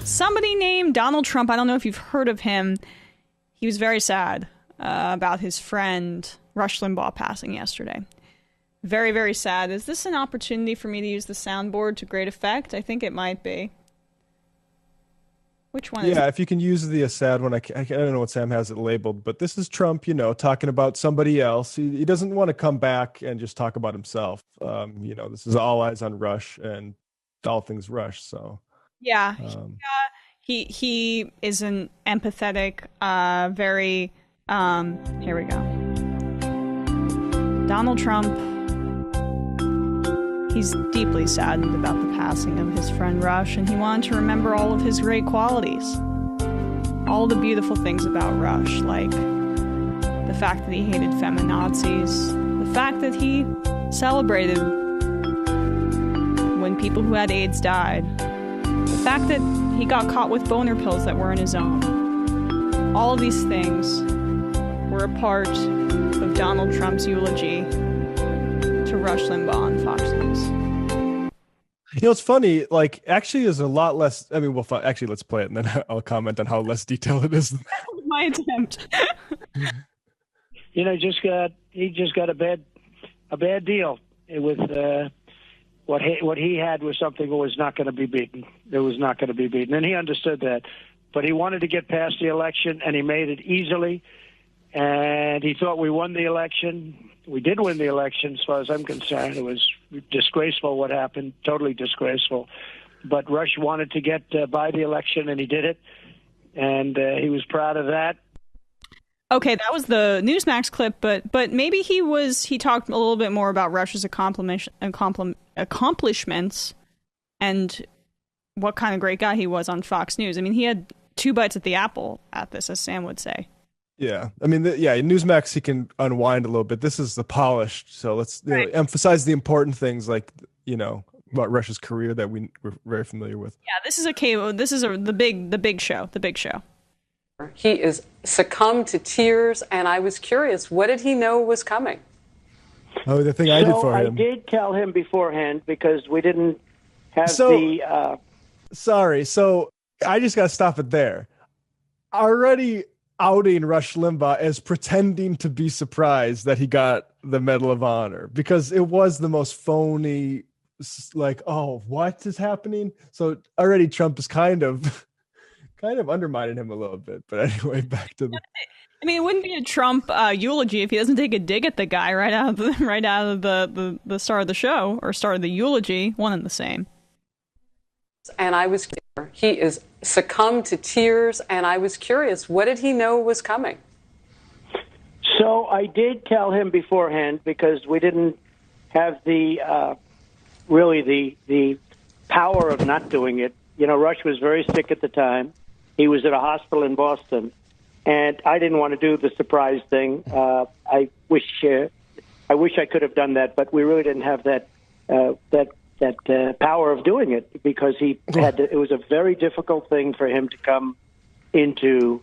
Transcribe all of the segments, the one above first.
Somebody named Donald Trump, I don't know if you've heard of him. He was very sad about his friend Rush Limbaugh passing yesterday. Very, very sad. Is this an opportunity for me to use the soundboard to great effect? I think it might be. Which one is it? Yeah, if you can use the sad one, I don't know what Sam has it labeled, but this is Trump, talking about somebody else. He doesn't want to come back and just talk about himself. This is all eyes on Rush and all things Rush. So yeah, he is an empathetic, very. Here we go. Donald Trump. He's deeply saddened about the passing of his friend Rush, and he wanted to remember all of his great qualities. All the beautiful things about Rush, like the fact that he hated feminazis, the fact that he celebrated when people who had AIDS died, the fact that he got caught with boner pills that weren't his own. All of these things were a part of Donald Trump's eulogy to Rush Limbaugh on Fox News. It's funny, actually there's a lot less, actually let's play it and then I'll comment on how less detailed it is. That was my attempt. He just got a bad deal with what he had was something that was not going to be beaten. It was not going to be beaten, and he understood that. But he wanted to get past the election, and he made it easily. And he thought we won the election. We did win the election, as far as I'm concerned. It was disgraceful what happened, totally disgraceful. But Rush wanted to get by the election, and he did it. And he was proud of that. Okay, that was the Newsmax clip, but maybe he talked a little bit more about Rush's accomplishments and what kind of great guy he was on Fox News. I mean, he had two bites at the apple at this, as Sam would say. Yeah, I mean, Newsmax, he can unwind a little bit. This is the polished, so let's emphasize the important things, about Rush's career that we're very familiar with. Yeah, this is the big show. He is succumbed to tears, and I was curious, what did he know was coming? Oh, the thing I did for him. I did tell him beforehand because we didn't have Sorry, so I just got to stop it there. Already outing Rush Limbaugh as pretending to be surprised that he got the Medal of Honor, because it was the most phony, oh, what is happening? So already Trump is kind of undermining him a little bit. But anyway, back to I mean, it wouldn't be a Trump eulogy if he doesn't take a dig at the guy right out of the start of the show or start of the eulogy, one and the same. And he is succumbed to tears, and I was curious, what did he know was coming? So I did tell him beforehand because we didn't have the power of not doing it. Rush was very sick at the time. He was at a hospital in Boston, and I didn't want to do the surprise thing. I wish I could have done that, but we really didn't have that power of doing it because he had to, it was a very difficult thing for him to come into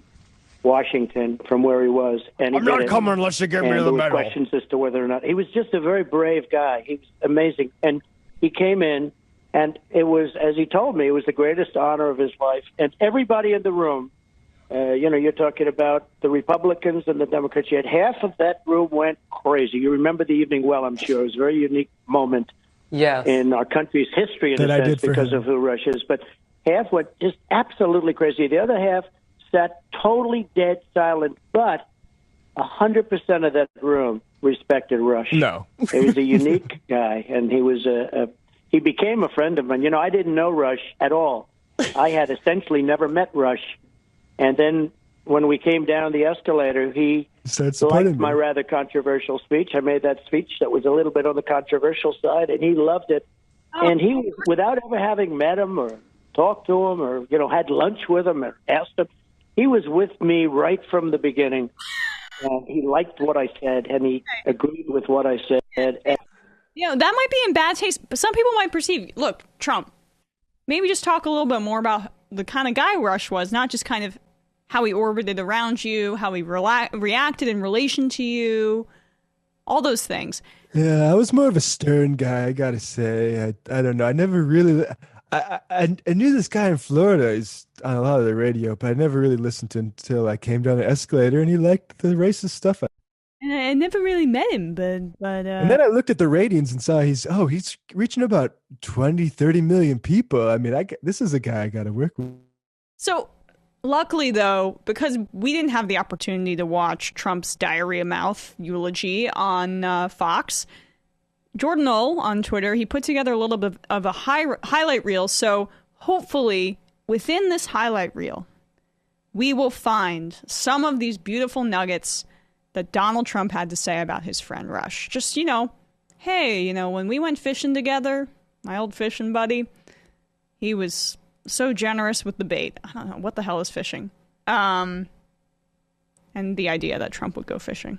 Washington from where he was. And I'm not coming unless you give me the medal. Questions as to whether or not. He was just a very brave guy. He was amazing. And he came in, and it was, as he told me, it was the greatest honor of his life. And everybody in the room, you're talking about the Republicans and the Democrats. You had half of that room went crazy. You remember the evening well, I'm sure. It was a very unique moment. Yes. In our country's history, in a sense, because of who Rush is. But half went just absolutely crazy. The other half sat totally dead silent, but 100% of that room respected Rush. No. He was a unique guy, and he was he became a friend of mine. I didn't know Rush at all. I had essentially never met Rush. And then when we came down the escalator, he liked my rather controversial speech. I made that speech that was a little bit on the controversial side, and he loved it. And he, without ever having met him or talked to him or, had lunch with him or asked him, he was with me right from the beginning. And he liked what I said, and he agreed with what I said. And, that might be in bad taste, but some people might perceive, look, Trump, maybe just talk a little bit more about the kind of guy Rush was, not just kind of how he orbited around you, how he reacted in relation to you, all those things. Yeah, I was more of a stern guy, I gotta say. I don't know. I knew this guy in Florida. He's on a lot of the radio, but I never really listened to him until I came down the escalator, and he liked the racist stuff. And I never really met him, And then I looked at the ratings and saw he's reaching about 20, 30 million people. I mean, this is a guy I got to work with. So, luckily, though, because we didn't have the opportunity to watch Trump's diarrhea mouth eulogy on Fox, Jordan Knoll on Twitter, he put together a little bit of a highlight reel. So, hopefully, within this highlight reel, we will find some of these beautiful nuggets that Donald Trump had to say about his friend Rush. Just, hey, when we went fishing together, my old fishing buddy, he was so generous with the bait. I don't know, what the hell is fishing? And the idea that Trump would go fishing.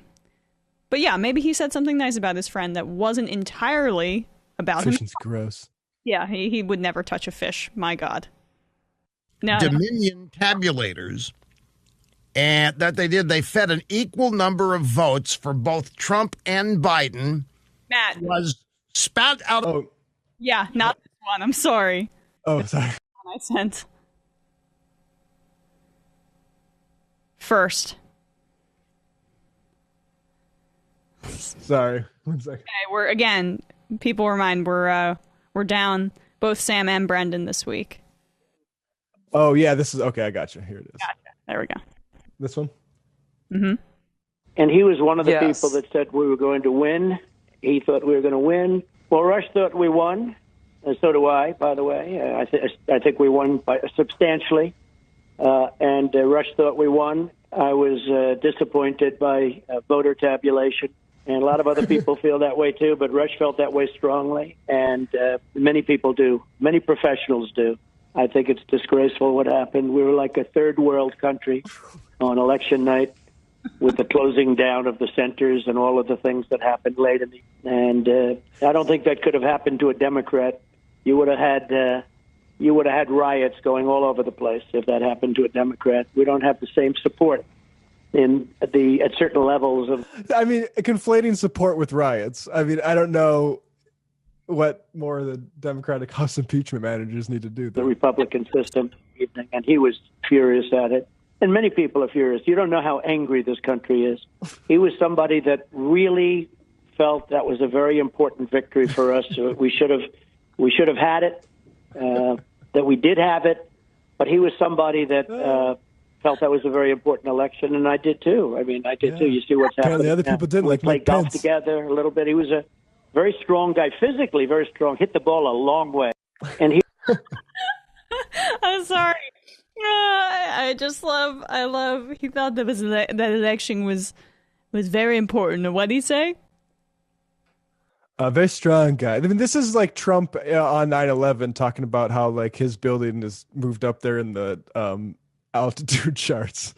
But yeah, maybe he said something nice about his friend that wasn't entirely about him. Fishing's gross. Yeah, he would never touch a fish. My God. No. Dominion tabulators, and that they fed an equal number of votes for both Trump and Biden. Matt was spat out. Oh, yeah, not this one. I'm sorry. Oh, sorry. I sent first. Sorry. 1 second. Okay, people remind we're down both Sam and Brendan this week. Oh yeah, this is okay. I got you. Here it is. Gotcha. There we go. This one. Mm-hmm. And he was one of the Yes. people that said we were going to win. He thought we were going to win. Well, Rush thought we won. And so do I, by the way. I think we won substantially. And Rush thought we won. I was disappointed by voter tabulation. And a lot of other people feel that way, too. But Rush felt that way strongly. And many people do. Many professionals do. I think it's disgraceful what happened. We were like a third world country on election night with the closing down of the centers and all of the things that happened late in the. And I don't think that could have happened to a Democrat. You would have had riots going all over the place if that happened to a Democrat. We don't have the same support at certain levels of. I mean, conflating support with riots. I mean, I don't know what more the Democratic House impeachment managers need to do. The Republican system, and he was furious at it. And many people are furious. You don't know how angry this country is. He was somebody that really felt that was a very important victory for us. We should have had it. That we did have it, but he was somebody that felt that was a very important election, and I did too. I mean, I did too. You see what's happening. The other people didn't. We Like played Mike golf Pence. together a little bit. He was a very strong guy, physically very strong. Hit the ball a long way, and he. I'm sorry. I love. He thought that that election was very important. What did he say? A very strong guy. I mean, this is like Trump on 9/11 talking about how like his building is moved up there in the altitude charts.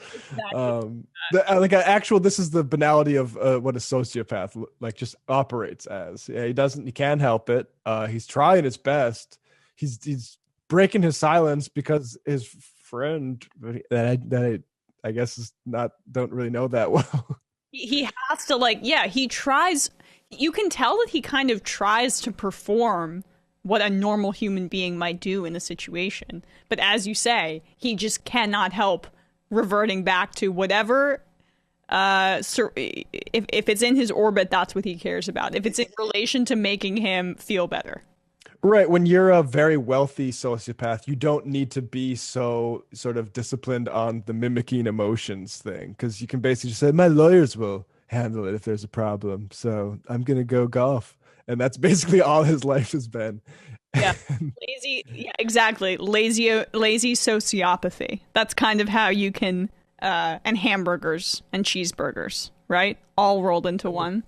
Exactly. This is the banality of what a sociopath like just operates as. Yeah, he can't help it. He's trying his best. He's breaking his silence because his friend that I guess is don't really know that well. He has to he tries. You can tell that he kind of tries to perform what a normal human being might do in a situation. But as you say, he just cannot help reverting back to whatever, if it's in his orbit, that's what he cares about. If it's in relation to making him feel better. Right. When you're a very wealthy sociopath, you don't need to be so sort of disciplined on the mimicking emotions thing, because you can basically just say, my lawyers will handle it if there's a problem, so I'm gonna go golf, and that's basically all his life has been. Yeah, lazy. Yeah, exactly. Lazy sociopathy. That's kind of how you can and hamburgers and cheeseburgers, right? All rolled into one.